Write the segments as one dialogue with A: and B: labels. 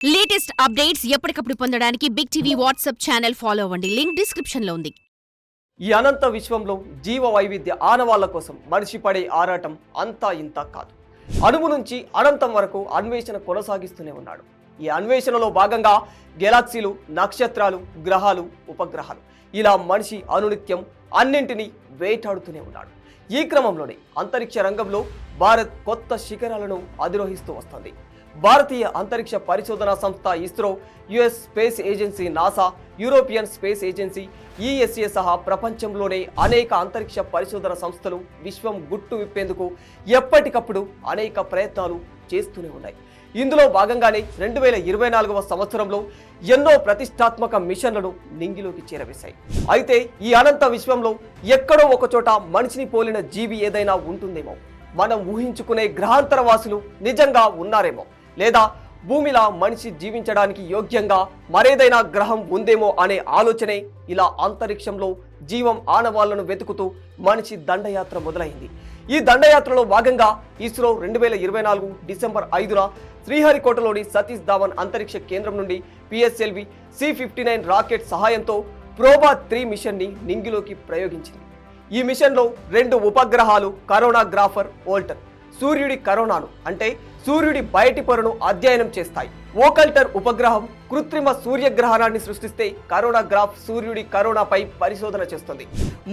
A: Latest updates ఎప్పటికప్పుడు పొందడానికి big TV WhatsApp channel follow అవ్వండి. లింక్ డిస్క్రిప్షన్ లో ఉంది.
B: ఈ అనంత విశ్వంలో జీవ వైవిధ్య ఆనవాళ్ల కోసం మనిషి పడే ఆరాటం అంతా ఇంత కాదు. అణువు నుంచి అనంతం వరకు అన్వేషణ కొనసాగిస్తూనే ఉన్నాడు. ఈ అన్వేషణలో భాగంగా గెలాక్సీలు, నక్షత్రాలు, గ్రహాలు, ఉపగ్రహాలు ఇలా మనిషి అనునిత్యం అన్నింటినీ వేటాడుతూనే ఉన్నాడు. ఈ క్రమంలోనే అంతరిక్ష రంగంలో భారత్ కొత్త శిఖరాలను అధిరోహిస్తూ వస్తుంది. భారతీయ అంతరిక్ష పరిశోధనా సంస్థ ISRO, US space agency NASA, European space agency ESA సహా ప్రపంచంలోనే అనేక అంతరిక్ష పరిశోధన సంస్థలు విశ్వం గుట్టు విప్పేందుకు ఎప్పటికప్పుడు అనేక ప్రయత్నాలు చేస్తూనే ఉన్నాయి. ఇందులో భాగంగానే 2024వ సంవత్సరంలో ఎన్నో ప్రతిష్టాత్మక మిషన్లను నింగిలోకి చేరవేశాయి. అయితే ఈ అనంత విశ్వంలో ఎక్కడో ఒకచోట మనిషిని పోలిన జీవి ఏదైనా ఉంటుందేమో, మనం ఊహించుకునే గ్రహాంతర వాసులు నిజంగా ఉన్నారేమో, లేదా భూమిలా మనిషి జీవించడానికి యోగ్యంగా మరేదైనా గ్రహం ఉందేమో అనే ఆలోచనే ఇలా అంతరిక్షంలో జీవం ఆనవాళ్లను వెతుకుతూ మనిషి దండయాత్ర మొదలైంది. ఈ దండయాత్రలో భాగంగా ఇస్రో 2024 డిసెంబర్ 5న శ్రీహరికోటలోని సతీష్ ధావన్ అంతరిక్ష కేంద్రం నుండి పిఎస్ఎల్వి C-59 రాకెట్ సహాయంతో ప్రోబా 3 మిషన్ని నింగిలోకి ప్రయోగించింది. ఈ మిషన్లో 2 ఉపగ్రహాలు కరోనాగ్రాఫర్ వోల్టర్ సూర్యుడి కరోనాను అంటే సూర్యుడి బయటి పొరను అధ్యయనం చేస్తాయి. వోకల్టర్ ఉపగ్రహం కృత్రిమ సూర్యగ్రహణాన్ని సృష్టిస్తే కరోనాగ్రాఫ్ సూర్యుడి కరోనాపై పరిశోధన చేస్తుంది.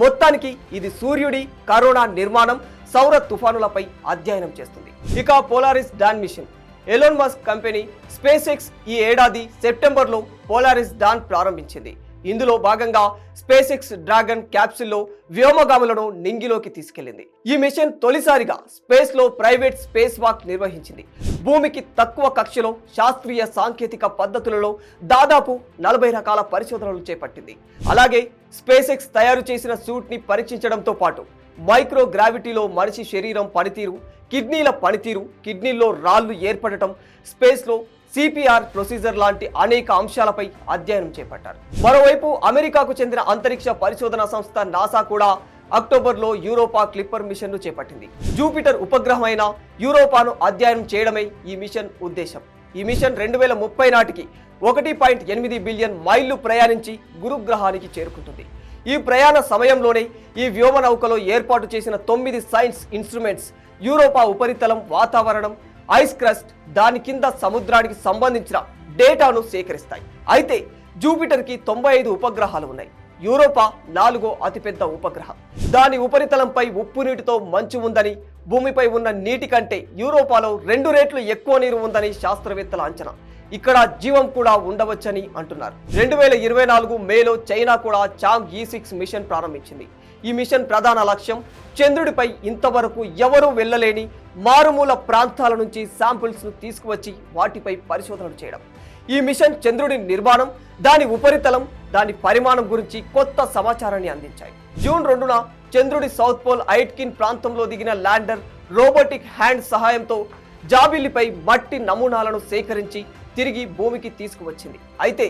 B: మొత్తానికి ఇది సూర్యుడి కరోనా నిర్మాణం, సౌర తుఫానులపై అధ్యయనం చేస్తుంది. ఇక Polaris Dawn mission, Elon Musk company SpaceX ఈ ఏడాది సెప్టెంబర్లో పోలారిస్ డాన్ ప్రారంభించింది. ఇందులో భాగంగా స్పేస్ ఎక్స్ డ్రాగన్ క్యాప్సిల్లో వ్యోమగాములను నింగిలోకి తీసుకెళ్లింది. ఈ మిషన్ తొలిసారిగా స్పేస్ లో ప్రైవేట్ స్పేస్ వాక్ నిర్వహించింది. భూమికి తక్కువ కక్షలో శాస్త్రీయ సాంకేతిక పద్ధతులలో దాదాపు 40 రకాల పరిశోధనలు చేపట్టింది. అలాగే స్పేస్ ఎక్స్ తయారు చేసిన సూట్ ని పరీక్షించడంతో పాటు మైక్రో గ్రావిటీలో మనిషి శరీరం పనితీరు, కిడ్నీల పనితీరు, కిడ్నీల్లో రాళ్లు ఏర్పడటం, స్పేస్ లో సిపిఆర్ ప్రొసీజర్ లాంటి అనేక అంశాలపై అధ్యయనం చేపట్టారు. మరోవైపు అమెరికాకు చెందిన అంతరిక్ష పరిశోధనా సంస్థ నాసా కూడా అక్టోబర్లో యూరోపా క్లిప్పర్ మిషన్ను చేపట్టింది. జూపిటర్ ఉపగ్రహమైన యూరోపాను అధ్యయనం చేయడమే ఈ మిషన్ ఉద్దేశం. ఈ మిషన్ 2030 నాటికి 1.8 బిలియన్ మైళ్లు ప్రయాణించి గురుగ్రహానికి చేరుకుంటుంది. ఈ ప్రయాణ సమయంలోనే ఈ వ్యోమ నౌకలో ఏర్పాటు చేసిన 9 సైన్స్ ఇన్స్ట్రుమెంట్స్ యూరోపా ఉపరితలం, వాతావరణం, ఐస్ క్రస్ట్, దాని కింద సముద్రానికి సంబంధించిన డేటాను సేకరిస్తాయి. అయితే జూపిటర్కి 95 ఉపగ్రహాలు ఉన్నాయి. యూరోపా 4వ అతిపెద్ద ఉపగ్రహం. దాని ఉపరితలంపై ఉప్పు నీటితో మంచు ఉందని, భూమిపై ఉన్న నీటి కంటే యూరోపాలో 2 రెట్లు ఎక్కువ నీరు ఉందని శాస్త్రవేత్తల అంచనా. ఇక్కడ జీవం కూడా ఉండవచ్చని అంటున్నారు. 2024 మేలో చైనా కూడా చాంగ్ E6 మిషన్ ప్రారంభించింది. ఈ మిషన్ ప్రధాన లక్ష్యం చంద్రుడిపై ఇంతవరకు ఎవరూ వెళ్ళలేని మారుమూల ప్రాంతాల నుంచి శాంపిల్స్ ను తీసుకువచ్చి వాటిపై పరిశోధనలు చేయడం. ఈ మిషన్ చంద్రుడి నిర్మాణం, దాని ఉపరితలం, దాని పరిమాణం గురించి కొత్త సమాచారాన్ని అందించాయి. జూన్ 2న చంద్రుడి సౌత్ పోల్ ఐట్కిన్ ప్రాంతంలో దిగిన ల్యాండర్ రోబోటిక్ హ్యాండ్ సహాయంతో జాబిల్లిపై మట్టి నమూనాలను సేకరించి తిరిగి భూమికి తీసుకువచ్చింది. అయితే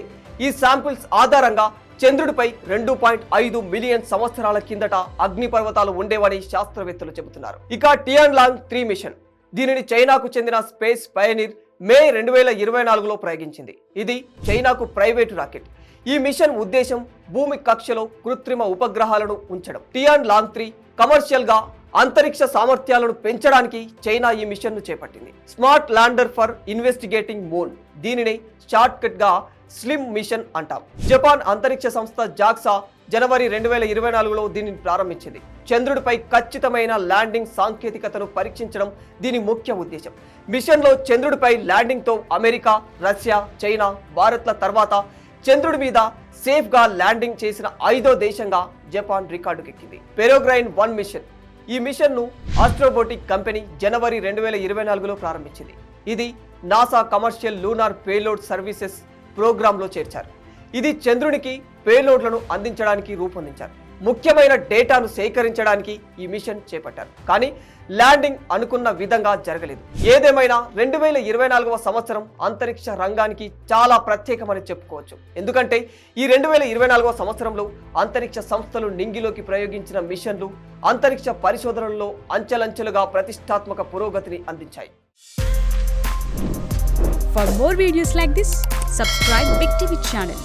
B: ఈ శాంపిల్స్ ఆధారంగా చంద్రుడిపై 2.5 మిలియన్ సంవత్సరాల కిందట అగ్నిపర్వతాలు ఉండేవని శాస్త్రవేత్తలు చెబుతున్నారు. ఇక టియాన్లాంగ్ 3 మిషన్, దీనిని చైనాకు చెందిన స్పేస్ పయనీర్ మే 2024లో ప్రయోగించింది. ఇది చైనాకు ప్రైవేటు రాకెట్. ఈ మిషన్ ఉద్దేశం భూమి కక్షలో కృత్రిమ ఉపగ్రహాలను ఉంచడం. టియాన్లాంగ్ 3 కమర్షియల్ గా అంతరిక్ష సామర్థ్యాలను పెంచడానికి చైనా ఈ మిషన్ను చేపట్టింది. Smart lander for investigating moon, దీనిని షార్ట్ కట్ గా స్లిమ్ మిషన్ అంటాం. జపాన్ అంతరిక్ష సంస్థ జాక్సా జనవరి 2024లో దీనిని ప్రారంభించింది. చంద్రుడిపై ఖచ్చితమైన ల్యాండింగ్ సాంకేతికతను పరీక్షించడం దీని ముఖ్య ఉద్దేశం. మిషన్లో చంద్రుడిపై ల్యాండింగ్తో అమెరికా, రష్యా, చైనా, భారత్ల తర్వాత చంద్రుడి మీద సేఫ్ గా ల్యాండింగ్ చేసిన 5వ దేశంగా జపాన్ రికార్డుకెక్కింది. పెరోగ్రైన్ 1 మిషన్, ఈ మిషన్ను ఆస్ట్రోబోటిక్ కంపెనీ జనవరి 2024లో ప్రారంభించింది. ఇది NASA commercial lunar payload services ప్రోగ్రాంలో చేర్చారు. ఇది చంద్రునికి పేలోడ్లను అందించడానికి రూపొందించారు. ముఖ్యమైన డేటాను సేకరించడానికి ఈ మిషన్ చేపట్టారు. కానీ ల్యాండింగ్ అనుకున్న విధంగా జరగలేదు. ఏదేమైనా 2024వ సంవత్సరం అంతరిక్ష రంగానికి చాలా ప్రత్యేకమని చెప్పుకోవచ్చు. ఎందుకంటే ఈ 2024వ సంవత్సరంలో అంతరిక్ష సంస్థలు నింగిలోకి ప్రయోగించిన మిషన్లు అంతరిక్ష పరిశోధనల్లో అంచెలంచెలుగా ప్రతిష్టాత్మక పురోగతిని అందించాయి.
C: For more videos like this, subscribe Big TV channel.